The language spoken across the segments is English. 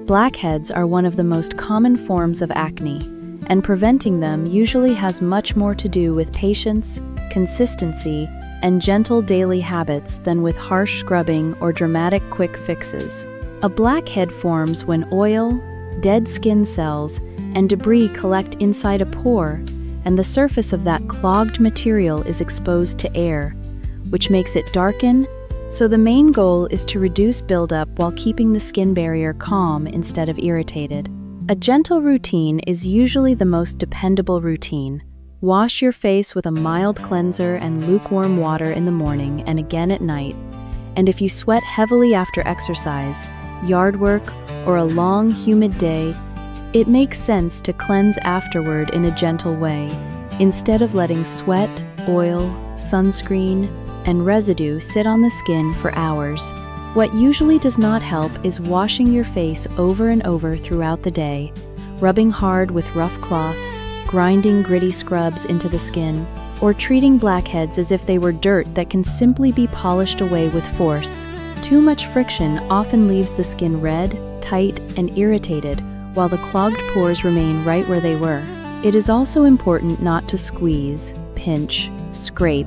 Blackheads are one of the most common forms of acne, and preventing them usually has much more to do with patience, consistency, and gentle daily habits than with harsh scrubbing or dramatic quick fixes. A blackhead forms when oil, dead skin cells, and debris collect inside a pore, and the surface of that clogged material is exposed to air, which makes it darken. So the main goal is to reduce buildup while keeping the skin barrier calm instead of irritated. A gentle routine is usually the most dependable routine. Wash your face with a mild cleanser and lukewarm water in the morning and again at night. And if you sweat heavily after exercise, yard work, or a long, humid day, it makes sense to cleanse afterward in a gentle way, instead of letting sweat, oil, sunscreen, and residue sit on the skin for hours. What usually does not help is washing your face over and over throughout the day, rubbing hard with rough cloths, grinding gritty scrubs into the skin, or treating blackheads as if they were dirt that can simply be polished away with force. Too much friction often leaves the skin red, tight, and irritated, while the clogged pores remain right where they were. It is also important not to squeeze, pinch, scrape,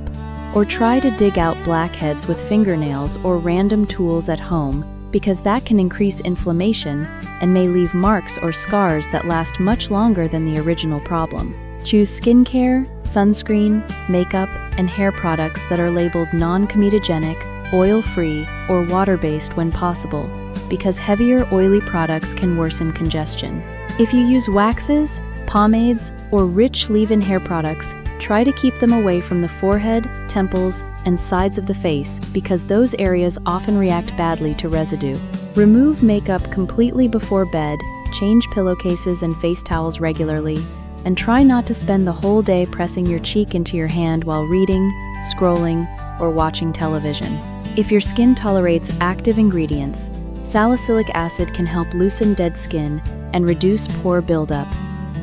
or try to dig out blackheads with fingernails or random tools at home, because that can increase inflammation and may leave marks or scars that last much longer than the original problem. Choose skincare, sunscreen, makeup, and hair products that are labeled non-comedogenic, oil-free, or water-based when possible, because heavier oily products can worsen congestion. If you use waxes, pomades, or rich leave-in hair products, try to keep them away from the forehead, temples, and sides of the face because those areas often react badly to residue. Remove makeup completely before bed, change pillowcases and face towels regularly, and try not to spend the whole day pressing your cheek into your hand while reading, scrolling, or watching television. If your skin tolerates active ingredients, salicylic acid can help loosen dead skin and reduce pore buildup,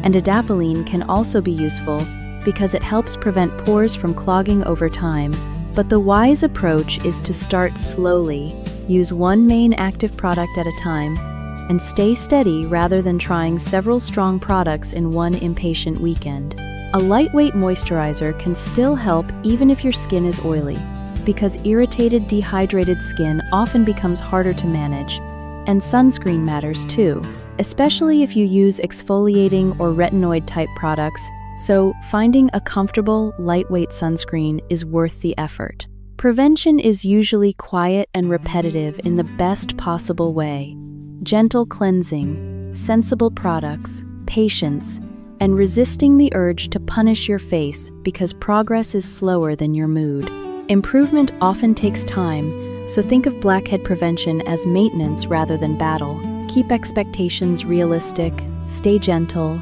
and adapalene can also be useful because it helps prevent pores from clogging over time. But the wise approach is to start slowly, use one main active product at a time, and stay steady rather than trying several strong products in one impatient weekend. A lightweight moisturizer can still help even if your skin is oily, because irritated, dehydrated skin often becomes harder to manage. And sunscreen matters too, especially if you use exfoliating or retinoid-type products, so finding a comfortable, lightweight sunscreen is worth the effort. Prevention is usually quiet and repetitive in the best possible way. Gentle cleansing, sensible products, patience, and resisting the urge to punish your face because progress is slower than your mood. Improvement often takes time, so think of blackhead prevention as maintenance rather than battle. Keep expectations realistic, stay gentle,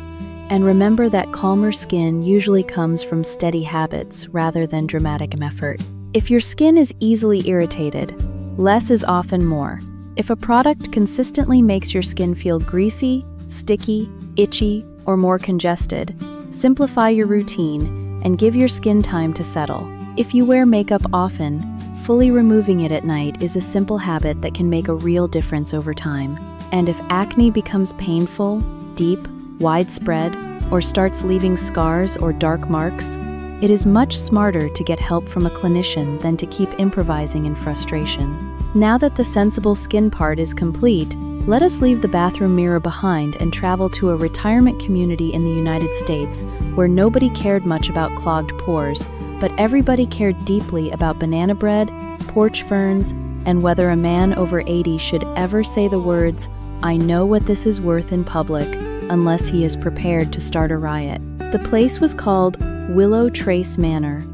and remember that calmer skin usually comes from steady habits rather than dramatic effort. If your skin is easily irritated, less is often more. If a product consistently makes your skin feel greasy, sticky, itchy, or more congested, simplify your routine and give your skin time to settle. If you wear makeup often, fully removing it at night is a simple habit that can make a real difference over time. And if acne becomes painful, deep, widespread, or starts leaving scars or dark marks, it is much smarter to get help from a clinician than to keep improvising in frustration. Now that the sensible skin part is complete, let us leave the bathroom mirror behind and travel to a retirement community in the United States where nobody cared much about clogged pores, but everybody cared deeply about banana bread, porch ferns, and whether a man over 80 should ever say the words, "I know what this is worth" in public, unless he is prepared to start a riot. The place was called Willow Trace Manor,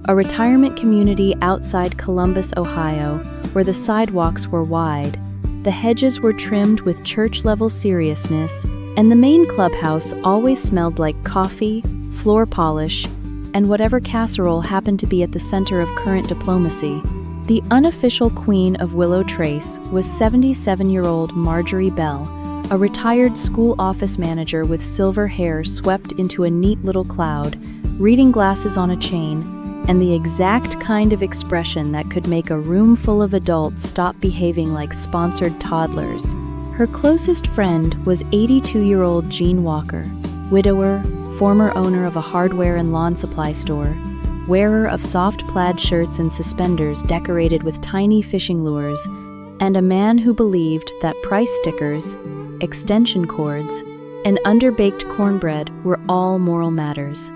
a retirement community outside Columbus, Ohio, where the sidewalks were wide, the hedges were trimmed with church-level seriousness, and the main clubhouse always smelled like coffee, floor polish, and whatever casserole happened to be at the center of current diplomacy. The unofficial queen of Willow Trace was 77-year-old Marjorie Bell, a retired school office manager with silver hair swept into a neat little cloud, reading glasses on a chain, and the exact kind of expression that could make a room full of adults stop behaving like sponsored toddlers. Her closest friend was 82-year-old Jean Walker, widower, former owner of a hardware and lawn supply store, wearer of soft plaid shirts and suspenders decorated with tiny fishing lures, and a man who believed that price stickers, extension cords, and underbaked cornbread were all moral matters.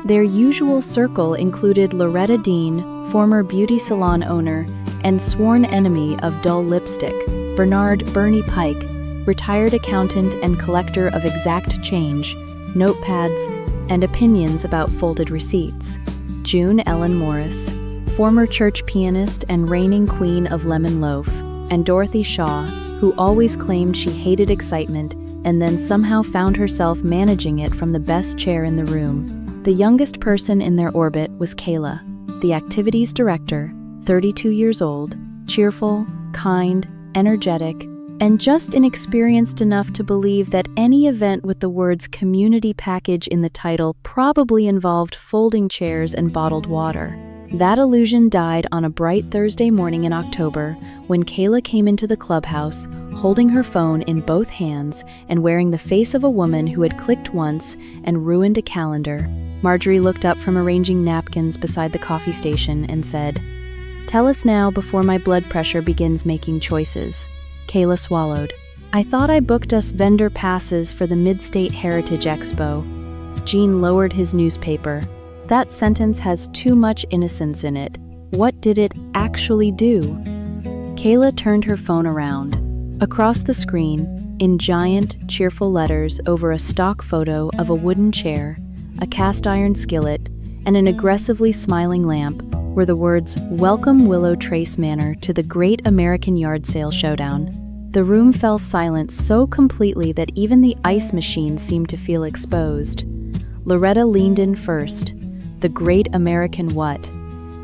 Their usual circle included Loretta Dean, former beauty salon owner and sworn enemy of dull lipstick, Bernard "Bernie" Pike, retired accountant and collector of exact change, notepads, and opinions about folded receipts, June Ellen Morris, former church pianist and reigning queen of Lemon Loaf, and Dorothy Shaw, who always claimed she hated excitement and then somehow found herself managing it from the best chair in the room. The youngest person in their orbit was Kayla, the activities director, 32 years old, cheerful, kind, energetic, and just inexperienced enough to believe that any event with the words community package in the title probably involved folding chairs and bottled water. That illusion died on a bright Thursday morning in October when Kayla came into the clubhouse, holding her phone in both hands and wearing the face of a woman who had clicked once and ruined a calendar. Marjorie looked up from arranging napkins beside the coffee station and said, "Tell us now before my blood pressure begins making choices." Kayla swallowed. "I thought I booked us vendor passes for the Mid-State Heritage Expo." Gene lowered his newspaper. "That sentence has too much innocence in it. What did it actually do?" Kayla turned her phone around. Across the screen, in giant, cheerful letters over a stock photo of a wooden chair, a cast-iron skillet, and an aggressively smiling lamp, were the words, "Welcome Willow Trace Manor to the Great American Yard Sale Showdown." The room fell silent so completely that even the ice machine seemed to feel exposed. Loretta leaned in first. "The Great American what?"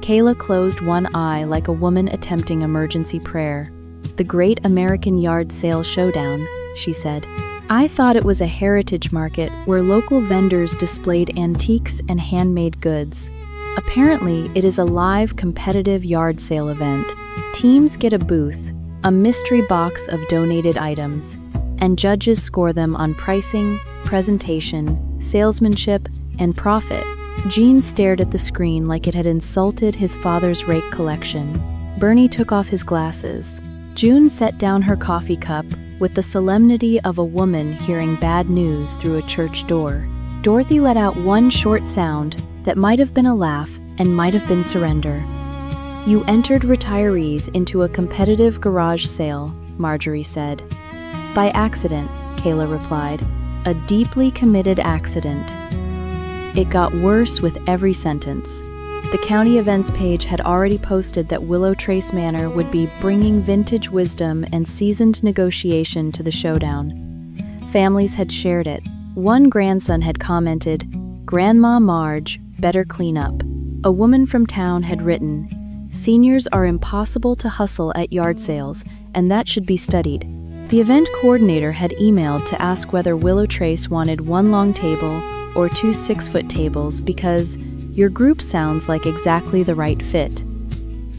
Kayla closed one eye like a woman attempting emergency prayer. "The Great American Yard Sale Showdown," she said. "I thought it was a heritage market where local vendors displayed antiques and handmade goods. Apparently, it is a live competitive yard sale event. Teams get a booth, a mystery box of donated items, and judges score them on pricing, presentation, salesmanship, and profit." Gene stared at the screen like it had insulted his father's rake collection. Bernie took off his glasses. June set down her coffee cup with the solemnity of a woman hearing bad news through a church door. Dorothy let out one short sound that might have been a laugh and might have been surrender. "You entered retirees into a competitive garage sale," Marjorie said. "By accident," Kayla replied. "A deeply committed accident." It got worse with every sentence. The county events page had already posted that Willow Trace Manor would be bringing vintage wisdom and seasoned negotiation to the showdown. Families had shared it. One grandson had commented, "Grandma Marge, better clean up." A woman from town had written, "Seniors are impossible to hustle at yard sales, and that should be studied." The event coordinator had emailed to ask whether Willow Trace wanted one long table or 2 6-foot tables because your group sounds like exactly the right fit.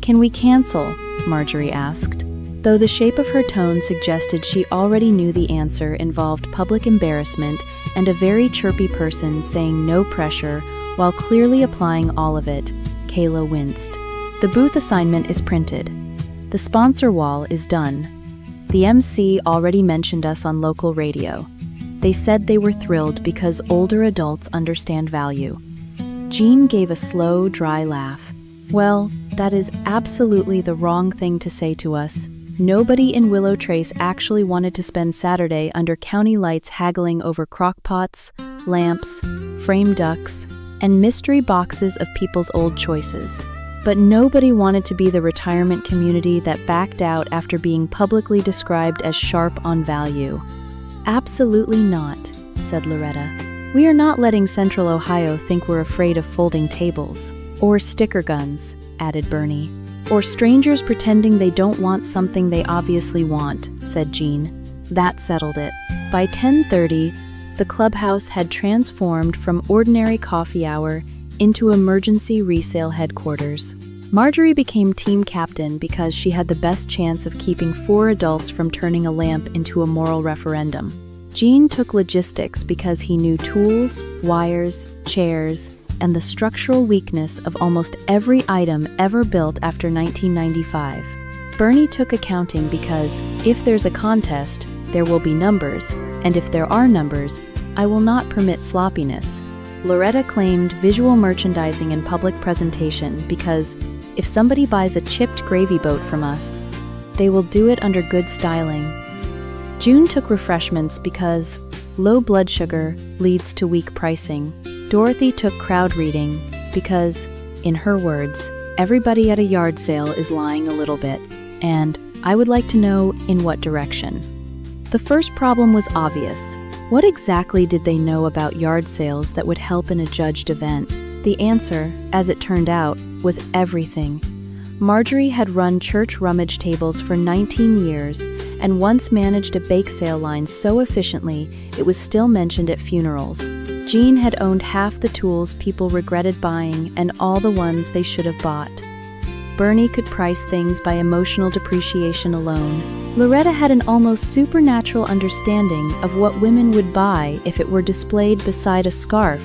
"Can we cancel?" Marjorie asked, though the shape of her tone suggested she already knew the answer involved public embarrassment and a very chirpy person saying no pressure while clearly applying all of it. Kayla winced. "The booth assignment is printed. The sponsor wall is done. The MC already mentioned us on local radio. They said they were thrilled because older adults understand value." Jean gave a slow, dry laugh. "Well, that is absolutely the wrong thing to say to us. Nobody in Willow Trace actually wanted to spend Saturday under county lights haggling over crockpots, lamps, frame ducks, and mystery boxes of people's old choices. But nobody wanted to be the retirement community that backed out after being publicly described as sharp on value." "Absolutely not," said Loretta. "We are not letting Central Ohio think we're afraid of folding tables. Or sticker guns," added Bernie. "Or strangers pretending they don't want something they obviously want," said Jean. That settled it. By 10:30, the clubhouse had transformed from ordinary coffee hour into emergency resale headquarters. Marjorie became team captain because she had the best chance of keeping 4 adults from turning a lamp into a moral referendum. Jean took logistics because he knew tools, wires, chairs, and the structural weakness of almost every item ever built after 1995. Bernie took accounting because, if there's a contest, there will be numbers, and if there are numbers, I will not permit sloppiness. Loretta claimed visual merchandising and public presentation because, if somebody buys a chipped gravy boat from us, they will do it under good styling. June took refreshments because low blood sugar leads to weak pricing. Dorothy took crowd reading because, in her words, everybody at a yard sale is lying a little bit, and I would like to know in what direction. The first problem was obvious. What exactly did they know about yard sales that would help in a judged event? The answer, as it turned out, was everything. Marjorie had run church rummage tables for 19 years and once managed a bake sale line so efficiently it was still mentioned at funerals. Jean had owned half the tools people regretted buying and all the ones they should have bought. Bernie could price things by emotional depreciation alone. Loretta had an almost supernatural understanding of what women would buy if it were displayed beside a scarf.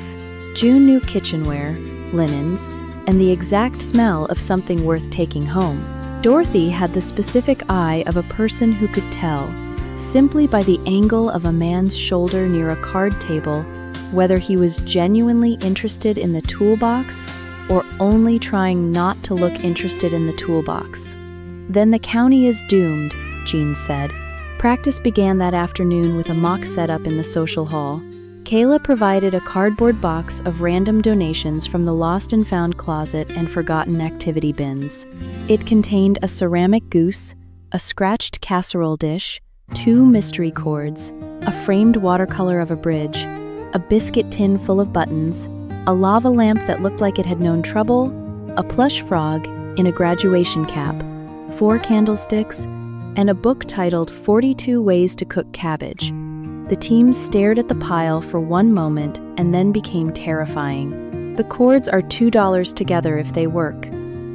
June knew kitchenware, linens, and the exact smell of something worth taking home. Dorothy had the specific eye of a person who could tell, simply by the angle of a man's shoulder near a card table, whether he was genuinely interested in the toolbox or only trying not to look interested in the toolbox. Then the county is doomed, Jean said. Practice began that afternoon with a mock setup in the social hall. Kayla provided a cardboard box of random donations from the lost and found closet and forgotten activity bins. It contained a ceramic goose, a scratched casserole dish, 2 mystery cords, a framed watercolor of a bridge, a biscuit tin full of buttons, a lava lamp that looked like it had known trouble, a plush frog in a graduation cap, 4 candlesticks, and a book titled 42 Ways to Cook Cabbage. The team stared at the pile for one moment and then became terrifying. The cords are $2 together if they work,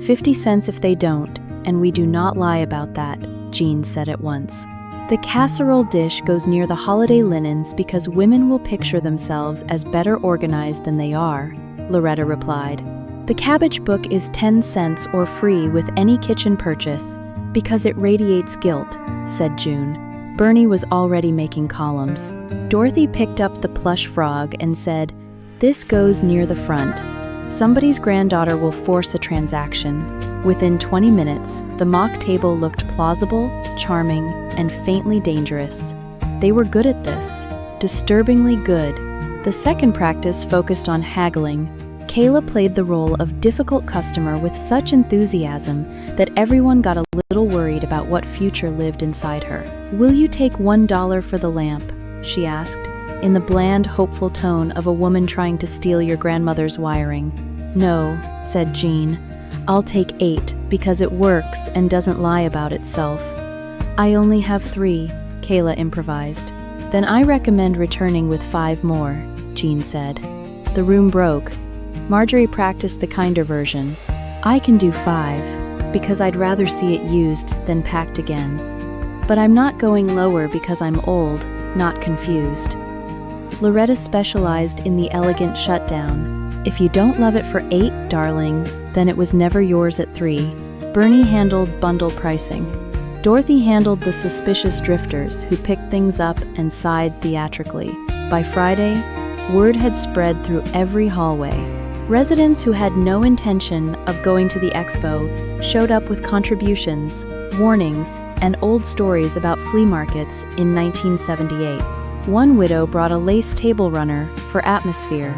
50 cents if they don't, and we do not lie about that, Jean said at once. The casserole dish goes near the holiday linens because women will picture themselves as better organized than they are, Loretta replied. The cabbage book is 10 cents or free with any kitchen purchase because it radiates guilt, said June. Bernie was already making columns. Dorothy picked up the plush frog and said, "This goes near the front. Somebody's granddaughter will force a transaction." Within 20 minutes, the mock table looked plausible, charming, and faintly dangerous. They were good at this, disturbingly good. The second practice focused on haggling. Kayla played the role of difficult customer with such enthusiasm that everyone got a little worried about what future lived inside her. "Will you take $1 for the lamp?" she asked, in the bland, hopeful tone of a woman trying to steal your grandmother's wiring. "No," said Jean. "I'll take 8 because it works and doesn't lie about itself." "I only have 3, Kayla improvised. "Then I recommend returning with 5 more, Jean said. The room broke. Marjorie practiced the kinder version. "I can do 5, because I'd rather see it used than packed again. But I'm not going lower because I'm old, not confused." Loretta specialized in the elegant shutdown. "If you don't love it for 8, darling, then it was never yours at 3. Bernie handled bundle pricing. Dorothy handled the suspicious drifters who picked things up and sighed theatrically. By Friday, word had spread through every hallway. Residents who had no intention of going to the expo showed up with contributions, warnings, and old stories about flea markets in 1978. One widow brought a lace table runner for atmosphere.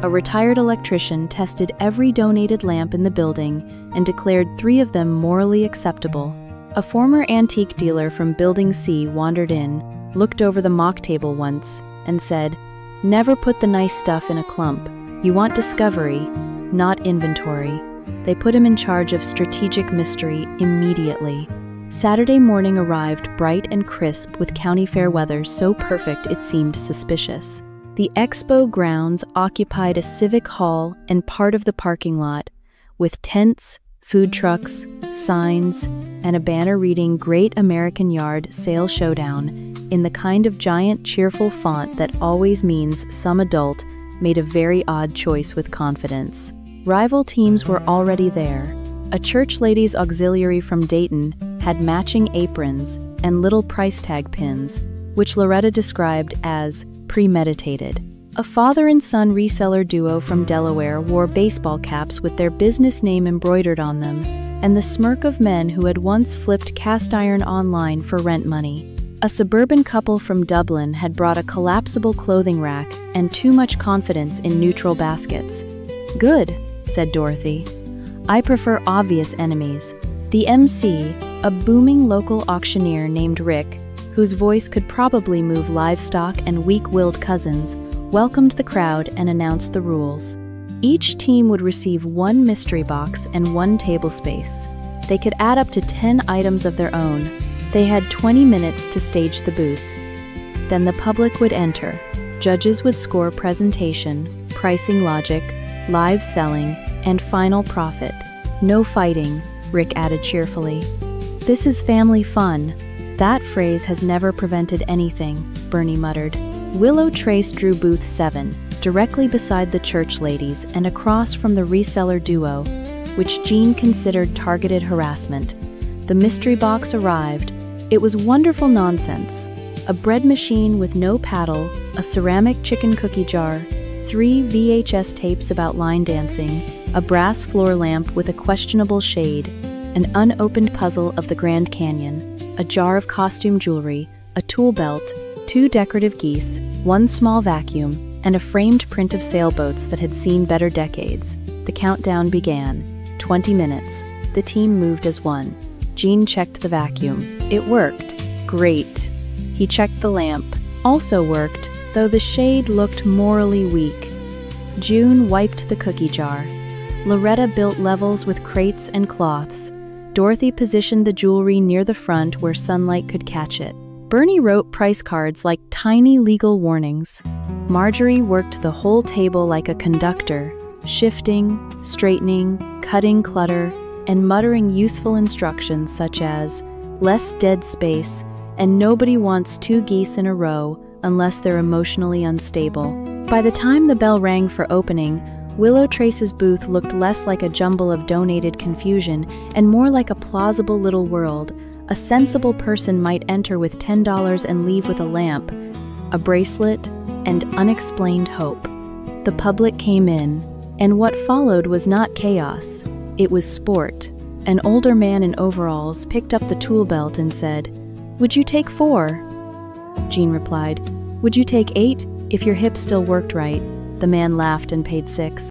A retired electrician tested every donated lamp in the building and declared 3 of them morally acceptable. A former antique dealer from Building C wandered in, looked over the mock table once, and said, "Never put the nice stuff in a clump. You want discovery, not inventory." They put him in charge of strategic mystery immediately. Saturday morning arrived bright and crisp with county fair weather so perfect it seemed suspicious. The expo grounds occupied a civic hall and part of the parking lot, with tents, food trucks, signs, and a banner reading Great American Yard Sale Showdown in the kind of giant, cheerful font that always means some adult made a very odd choice with confidence. Rival teams were already there. A church ladies' auxiliary from Dayton had matching aprons and little price tag pins, which Loretta described as premeditated. A father and son reseller duo from Delaware wore baseball caps with their business name embroidered on them, and the smirk of men who had once flipped cast iron online for rent money. A suburban couple from Dublin had brought a collapsible clothing rack and too much confidence in neutral baskets. "Good," said Dorothy. "I prefer obvious enemies." The MC, a booming local auctioneer named Rick, whose voice could probably move livestock and weak-willed cousins, welcomed the crowd and announced the rules. Each team would receive one mystery box and one table space. They could add up to 10 items of their own. They had 20 minutes to stage the booth. Then the public would enter. Judges would score presentation, pricing logic, live selling, and final profit. "No fighting," Rick added cheerfully. "This is family fun." "That phrase has never prevented anything," Bernie muttered. Willow Trace drew booth 7, directly beside the church ladies and across from the reseller duo, which Jean considered targeted harassment. The mystery box arrived. It was wonderful nonsense. A bread machine with no paddle, a ceramic chicken cookie jar, 3 VHS tapes about line dancing, a brass floor lamp with a questionable shade, an unopened puzzle of the Grand Canyon, a jar of costume jewelry, a tool belt, 2 decorative geese, 1 small vacuum, and a framed print of sailboats that had seen better decades. The countdown began. 20 minutes. The team moved as one. Jean checked the vacuum. It worked. Great. He checked the lamp. Also worked, though the shade looked morally weak. June wiped the cookie jar. Loretta built levels with crates and cloths. Dorothy positioned the jewelry near the front where sunlight could catch it. Bernie wrote price cards like tiny legal warnings. Marjorie worked the whole table like a conductor, shifting, straightening, cutting clutter, and muttering useful instructions such as, "Less dead space, and nobody wants 2 geese in a row unless they're emotionally unstable." By the time the bell rang for opening, Willow Trace's booth looked less like a jumble of donated confusion and more like a plausible little world. A sensible person might enter with $10 and leave with a lamp, a bracelet, and unexplained hope. The public came in, and what followed was not chaos. It was sport. An older man in overalls picked up the tool belt and said, "Would you take 4? Jean replied, "Would you take 8 if your hips still worked right?" The man laughed and paid 6.